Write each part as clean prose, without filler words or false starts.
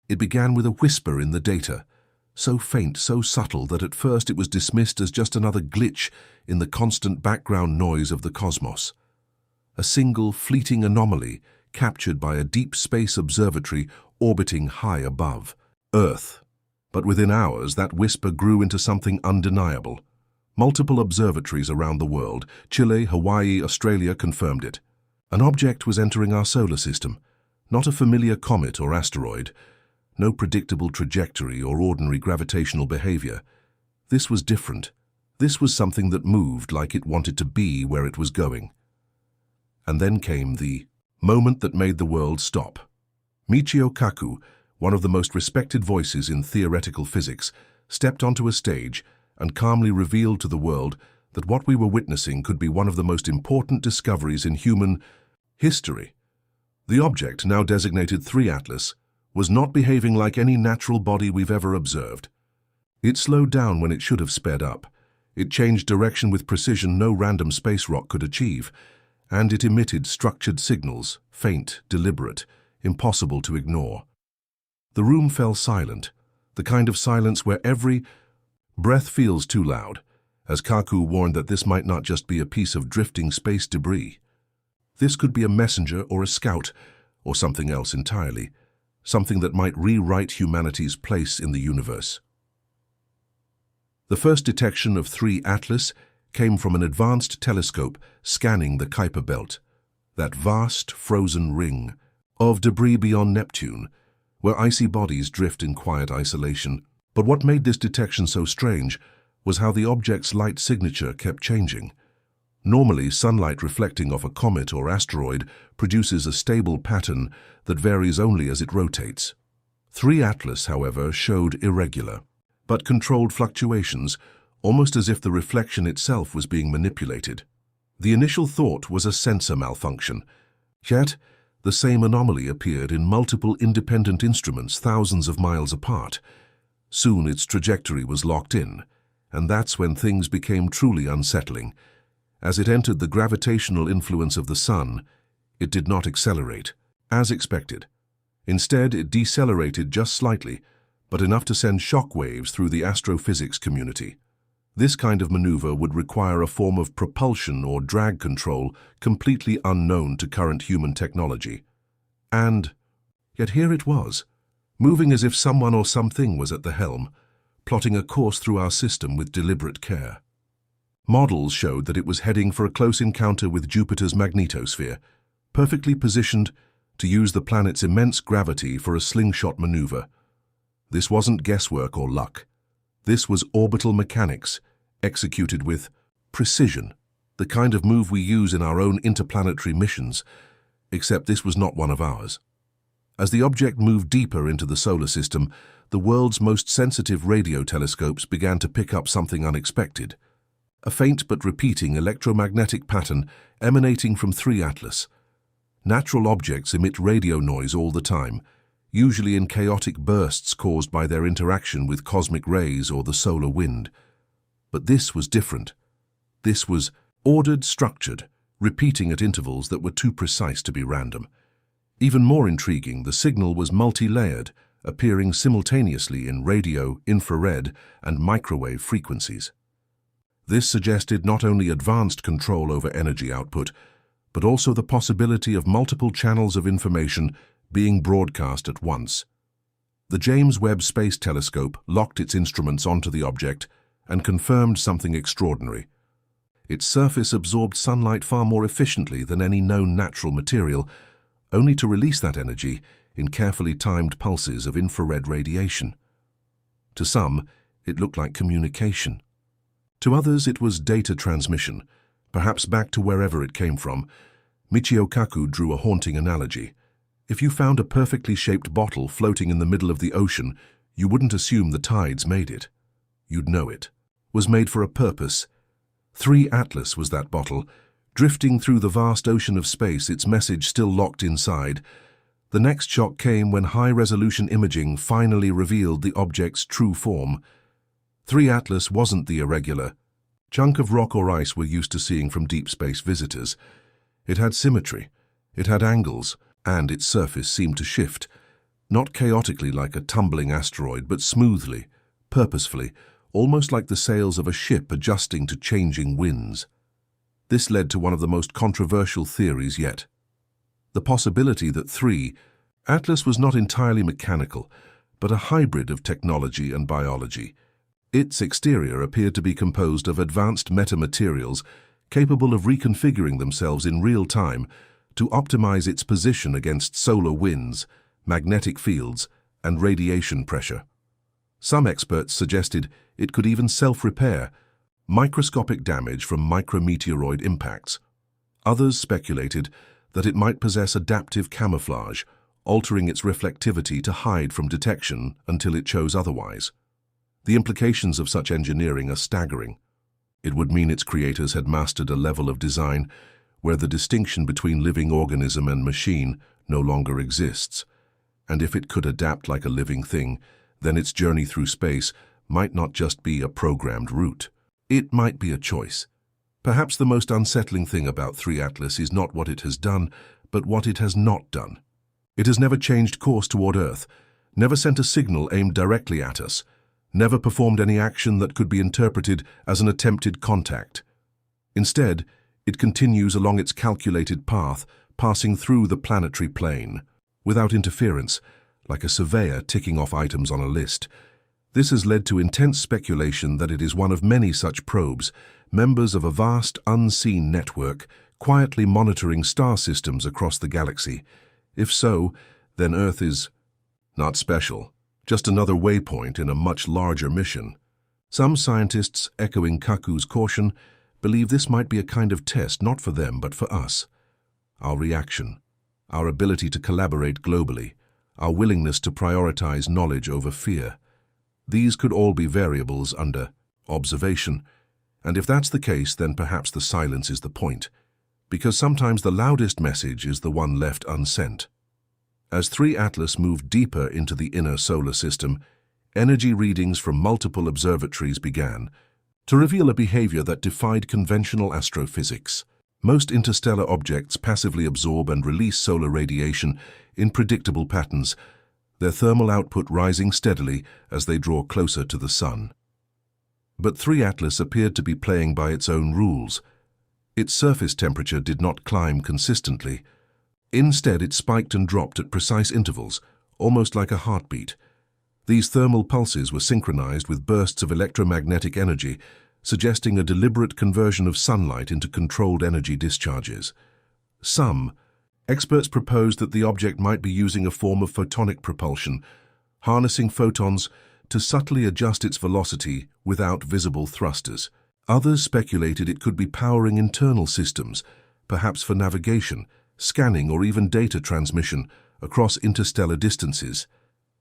It began with a whisper in the data, so faint, so subtle that at first it was dismissed as just another glitch in the constant background noise of the cosmos. A single, fleeting anomaly captured by a deep space observatory orbiting high above Earth. But within hours, that whisper grew into something undeniable. Multiple observatories around the world, Chile, Hawaii, Australia, confirmed it. An object was entering our solar system, not a familiar comet or asteroid, no predictable trajectory or ordinary gravitational behavior. This was different. This was something that moved like it wanted to be where it was going. And then came the moment that made the world stop. Michio Kaku, one of the most respected voices in theoretical physics, stepped onto a stage and calmly revealed to the world that what we were witnessing could be one of the most important discoveries in human history. The object, now designated 3 Atlas, was not behaving like any natural body we've ever observed. It slowed down when it should have sped up. It changed direction with precision no random space rock could achieve, and it emitted structured signals, faint, deliberate, impossible to ignore. The room fell silent, the kind of silence where every breath feels too loud, as Kaku warned that this might not just be a piece of drifting space debris. This could be a messenger or a scout, or something else entirely, something that might rewrite humanity's place in the universe. The first detection of 3 Atlas came from an advanced telescope scanning the Kuiper Belt, that vast, frozen ring of debris beyond Neptune, where icy bodies drift in quiet isolation. But what made this detection so strange was how the object's light signature kept changing. Normally, sunlight reflecting off a comet or asteroid produces a stable pattern that varies only as it rotates. 3 Atlas, however, showed irregular, but controlled fluctuations, almost as if the reflection itself was being manipulated. The initial thought was a sensor malfunction, yet the same anomaly appeared in multiple independent instruments thousands of miles apart. Soon its trajectory was locked in, and that's when things became truly unsettling. As it entered the gravitational influence of the Sun, it did not accelerate, as expected. Instead, it decelerated just slightly, but enough to send shock waves through the astrophysics community. This kind of maneuver would require a form of propulsion or drag control completely unknown to current human technology. And yet here it was, moving as if someone or something was at the helm, plotting a course through our system with deliberate care. Models showed that it was heading for a close encounter with Jupiter's magnetosphere, perfectly positioned to use the planet's immense gravity for a slingshot maneuver. This wasn't guesswork or luck. This was orbital mechanics, executed with precision, the kind of move we use in our own interplanetary missions, except this was not one of ours. As the object moved deeper into the solar system, the world's most sensitive radio telescopes began to pick up something unexpected. A faint but repeating electromagnetic pattern emanating from 3 Atlas. Natural objects emit radio noise all the time, usually in chaotic bursts caused by their interaction with cosmic rays or the solar wind. But this was different. This was ordered, structured, repeating at intervals that were too precise to be random. Even more intriguing, the signal was multi-layered, appearing simultaneously in radio, infrared, and microwave frequencies. This suggested not only advanced control over energy output, but also the possibility of multiple channels of information being broadcast at once. The James Webb Space Telescope locked its instruments onto the object and confirmed something extraordinary. Its surface absorbed sunlight far more efficiently than any known natural material, only to release that energy in carefully timed pulses of infrared radiation. To some, it looked like communication. To others, it was data transmission, perhaps back to wherever it came from. Michio Kaku drew a haunting analogy. If you found a perfectly shaped bottle floating in the middle of the ocean, you wouldn't assume the tides made it. You'd know it was made for a purpose. 3 Atlas was that bottle, drifting through the vast ocean of space, its message still locked inside. The next shock came when high-resolution imaging finally revealed the object's true form. 3 Atlas wasn't the irregular chunk of rock or ice we're used to seeing from deep space visitors. It had symmetry, it had angles, and its surface seemed to shift. Not chaotically like a tumbling asteroid, but smoothly, purposefully, almost like the sails of a ship adjusting to changing winds. This led to one of the most controversial theories yet. The possibility that Atlas was not entirely mechanical, but a hybrid of technology and biology. Its exterior appeared to be composed of advanced metamaterials capable of reconfiguring themselves in real time to optimize its position against solar winds, magnetic fields, and radiation pressure. Some experts suggested it could even self-repair, microscopic damage from micrometeoroid impacts. Others speculated that it might possess adaptive camouflage, altering its reflectivity to hide from detection until it chose otherwise. The implications of such engineering are staggering. It would mean its creators had mastered a level of design where the distinction between living organism and machine no longer exists. And if it could adapt like a living thing, then its journey through space might not just be a programmed route. It might be a choice. Perhaps the most unsettling thing about Atlas is not what it has done, but what it has not done. It has never changed course toward Earth, never sent a signal aimed directly at us, never performed any action that could be interpreted as an attempted contact. Instead, it continues along its calculated path, passing through the planetary plane, without interference, like a surveyor ticking off items on a list. This has led to intense speculation that it is one of many such probes, members of a vast, unseen network, quietly monitoring star systems across the galaxy. If so, then Earth is not special, just another waypoint in a much larger mission. Some scientists, echoing Kaku's caution, believe this might be a kind of test not for them but for us. Our reaction, our ability to collaborate globally, our willingness to prioritize knowledge over fear. These could all be variables under observation, and if that's the case, then perhaps the silence is the point, because sometimes the loudest message is the one left unsent. As Atlas moved deeper into the inner solar system, energy readings from multiple observatories began to reveal a behavior that defied conventional astrophysics. Most interstellar objects passively absorb and release solar radiation in predictable patterns, their thermal output rising steadily as they draw closer to the Sun. But Atlas appeared to be playing by its own rules. Its surface temperature did not climb consistently. Instead, it spiked and dropped at precise intervals, almost like a heartbeat. These thermal pulses were synchronized with bursts of electromagnetic energy, suggesting a deliberate conversion of sunlight into controlled energy discharges. Some experts proposed that the object might be using a form of photonic propulsion, harnessing photons to subtly adjust its velocity without visible thrusters. Others speculated it could be powering internal systems, perhaps for navigation, scanning, or even data transmission across interstellar distances.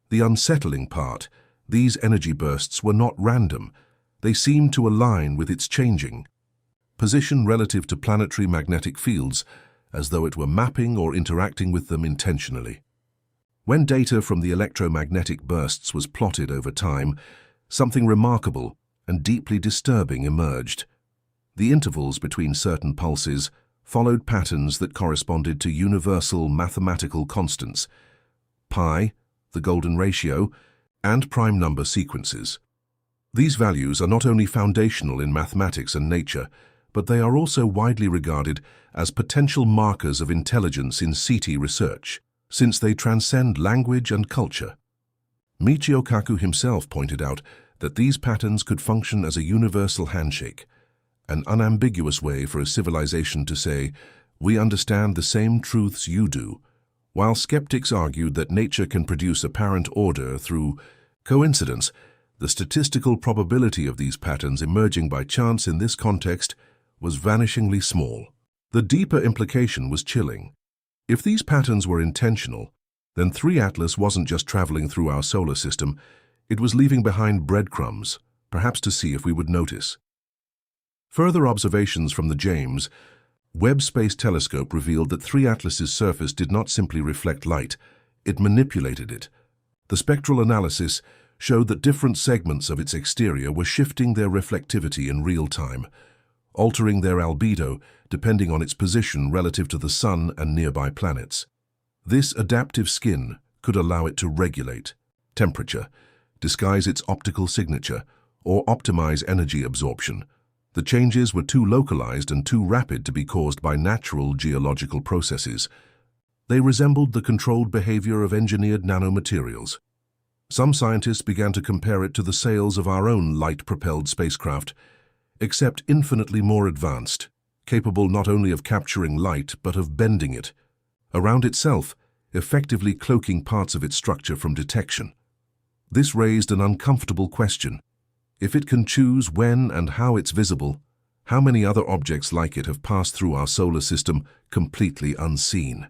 The unsettling part, these energy bursts were not random. They seemed to align with its changing position relative to planetary magnetic fields, as though it were mapping or interacting with them intentionally. When data from the electromagnetic bursts was plotted over time, something remarkable and deeply disturbing emerged. The intervals between certain pulses followed patterns that corresponded to universal mathematical constants, pi, the golden ratio, and prime number sequences. These values are not only foundational in mathematics and nature, but they are also widely regarded as potential markers of intelligence in CT research, since they transcend language and culture. Michio Kaku himself pointed out that these patterns could function as a universal handshake, an unambiguous way for a civilization to say, "We understand the same truths you do," while skeptics argued that nature can produce apparent order through coincidence. The statistical probability of these patterns emerging by chance in this context was vanishingly small. The deeper implication was chilling. If these patterns were intentional, then Atlas wasn't just traveling through our solar system, it was leaving behind breadcrumbs, perhaps to see if we would notice. Further observations from the James Webb Space Telescope revealed that Atlas's surface did not simply reflect light, it manipulated it. The spectral analysis showed that different segments of its exterior were shifting their reflectivity in real time, altering their albedo depending on its position relative to the Sun and nearby planets. This adaptive skin, could allow it to regulate temperature, disguise its optical signature, or optimize energy absorption. The changes were too localized and too rapid to be caused by natural geological processes. They resembled the controlled behavior of engineered nanomaterials. Some scientists began to compare it to the sails of our own light-propelled spacecraft, except infinitely more advanced, capable not only of capturing light but of bending it around itself, effectively cloaking parts of its structure from detection. This raised an uncomfortable question. If it can choose when and how it's visible, how many other objects like it have passed through our solar system completely unseen?